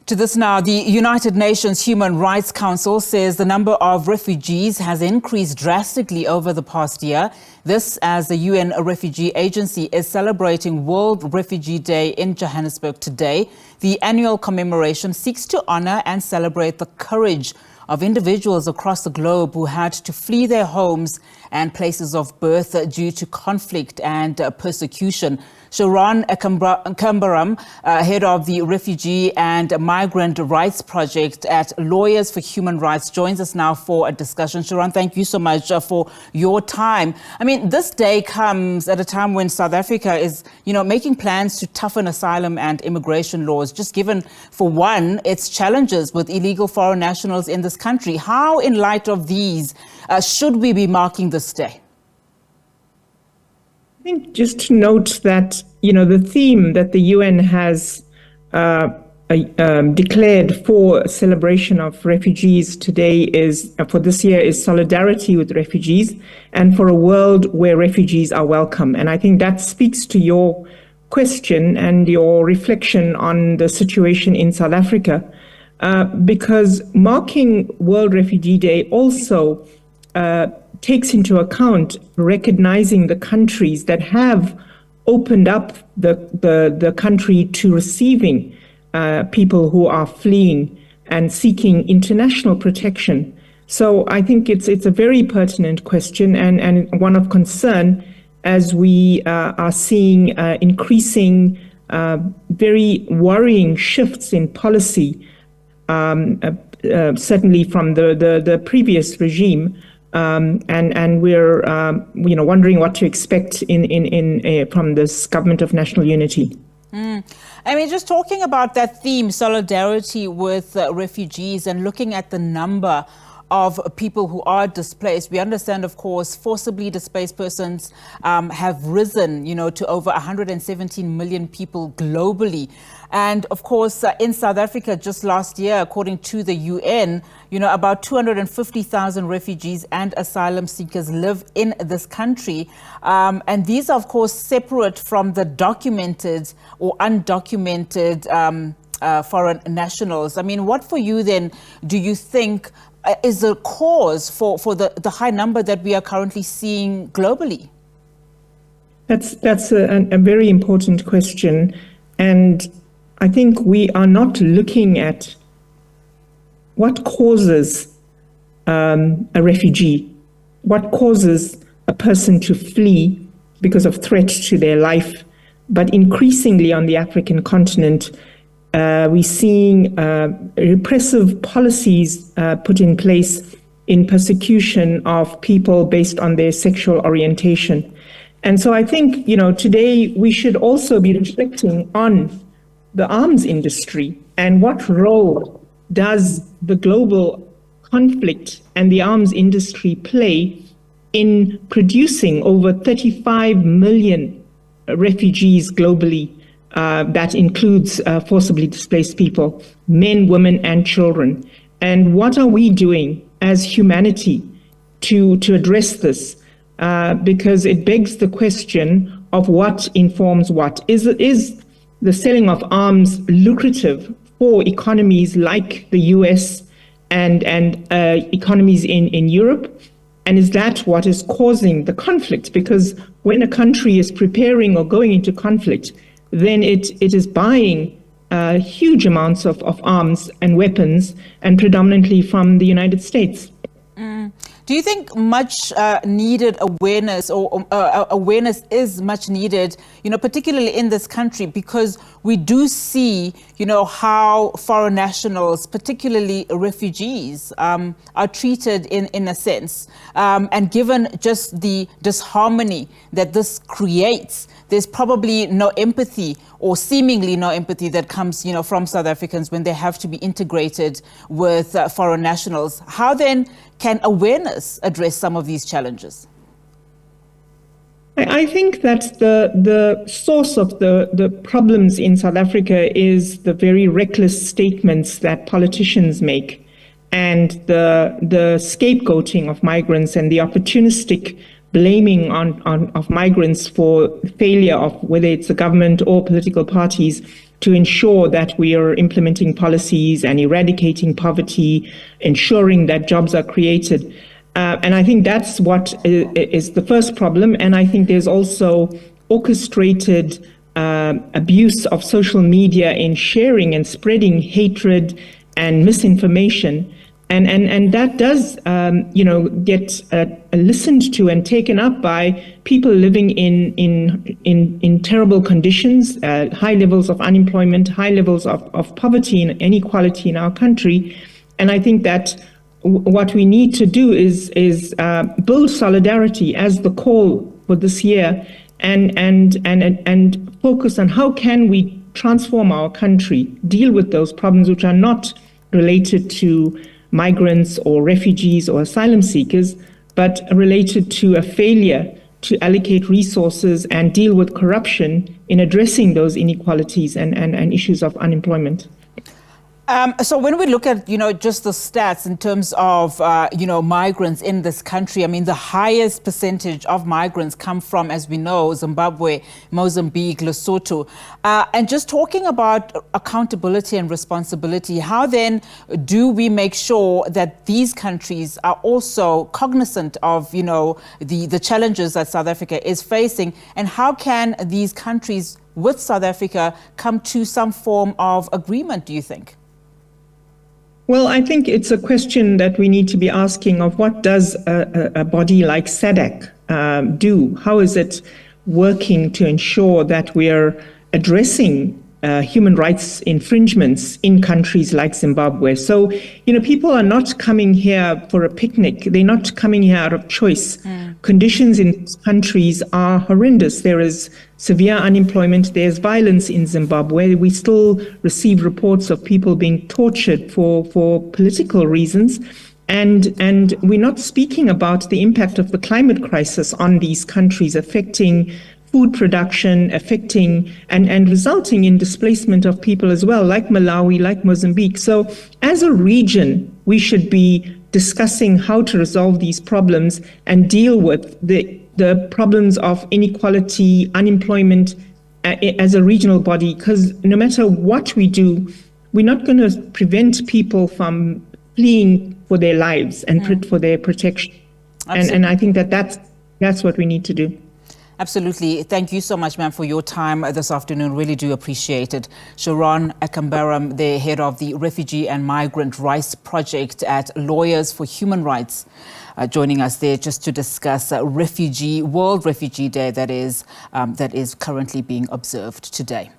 To this now, the United Nations Human Rights Council says the number of refugees has increased drastically over the past year. This as the UN Refugee Agency is celebrating World Refugee Day in Johannesburg today. The annual commemoration seeks to honor and celebrate the courage of individuals across the globe who had to flee their homes and places of birth due to conflict and persecution. Sharon Ekambaram, head of the Refugee and Migrant Rights Project at Lawyers for Human Rights, joins us now for a discussion. Sharon, thank you so much for your time. I mean, this day comes at a time when South Africa is, making plans to toughen asylum and immigration laws, just given, for one, its challenges with illegal foreign nationals in this country. How, in light of these, should we be marking this day? I think just to note that, the theme that the UN has declared for celebration of refugees today for this year is solidarity with refugees and for a world where refugees are welcome. And I think that speaks to your question and your reflection on the situation in South Africa, because marking World Refugee Day also takes into account recognizing the countries that have opened up the country to receiving people who are fleeing and seeking international protection. So I think it's a very pertinent question and one of concern as we are seeing increasing, very worrying shifts in policy, certainly from the previous regime. And we're wondering what to expect from this government of national unity. I mean, just talking about that theme, solidarity with refugees, and looking at the number of people who are displaced. We understand, of course, forcibly displaced persons have risen, to over 117 million people globally. And of course, in South Africa, just last year, according to the UN, about 250,000 refugees and asylum seekers live in this country. And these are, of course, separate from the documented or undocumented foreign nationals. I mean, what for you then do you think is the cause for the high number that we are currently seeing globally? That's a very important question. And I think we are not looking at what causes a refugee, what causes a person to flee because of threat to their life. But increasingly on the African continent, we're seeing repressive policies put in place in persecution of people based on their sexual orientation. And so I think, today we should also be reflecting on the arms industry and what role does the global conflict and the arms industry play in producing over 35 million refugees globally. That includes forcibly displaced people, men, women, and children. And what are we doing as humanity to address this? Because it begs the question of what informs what. Is the selling of arms lucrative for economies like the US and economies in Europe? And is that what is causing the conflict? Because when a country is preparing or going into conflict, then it is buying huge amounts of arms and weapons, and predominantly from the United States. Do you think much needed awareness or awareness is much needed, particularly in this country, because we do see, how foreign nationals, particularly refugees, are treated in a sense, and given just the disharmony that this creates, there's probably no empathy or seemingly no empathy that comes, from South Africans when they have to be integrated with foreign nationals. How then can awareness address some of these challenges? I think that the source of the problems in South Africa is the very reckless statements that politicians make and the scapegoating of migrants and the opportunistic blaming of migrants for failure of whether it's the government or political parties to ensure that we are implementing policies and eradicating poverty, ensuring that jobs are created. And I think that's what is the first problem. And I think there's also orchestrated abuse of social media in sharing and spreading hatred and misinformation. And that does, get listened to and taken up by people living in terrible conditions, high levels of unemployment, high levels of poverty and inequality in our country. And I think that what we need to do is build solidarity as the call for this year, and focus on how can we transform our country, deal with those problems which are not related to migrants or refugees or asylum seekers, but related to a failure to allocate resources and deal with corruption in addressing those inequalities and issues of unemployment. So when we look at, just the stats in terms of, migrants in this country, I mean, the highest percentage of migrants come from, as we know, Zimbabwe, Mozambique, Lesotho. And just talking about accountability and responsibility, how then do we make sure that these countries are also cognizant of, the challenges that South Africa is facing? And how can these countries with South Africa come to some form of agreement, do you think? Well, I think it's a question that we need to be asking of what does a body like SADC do? How is it working to ensure that we are addressing human rights infringements in countries like Zimbabwe? So, people are not coming here for a picnic. They're not coming here out of choice. Conditions in these countries are horrendous. There is severe unemployment. There's violence in Zimbabwe. We still receive reports of people being tortured for political reasons. And we're not speaking about the impact of the climate crisis on these countries, affecting food production, affecting and resulting in displacement of people as well, like Malawi, like Mozambique. So as a region, we should be discussing how to resolve these problems and deal with the problems of inequality, unemployment as a regional body, because no matter what we do, we're not going to prevent people from fleeing for their lives and for their protection. And I think that's what we need to do. Absolutely. Thank you so much, ma'am, for your time this afternoon. Really do appreciate it. Sharon Ekambaram, the head of the Refugee and Migrant Rights Project at Lawyers for Human Rights, joining us there just to discuss World Refugee Day that is currently being observed today.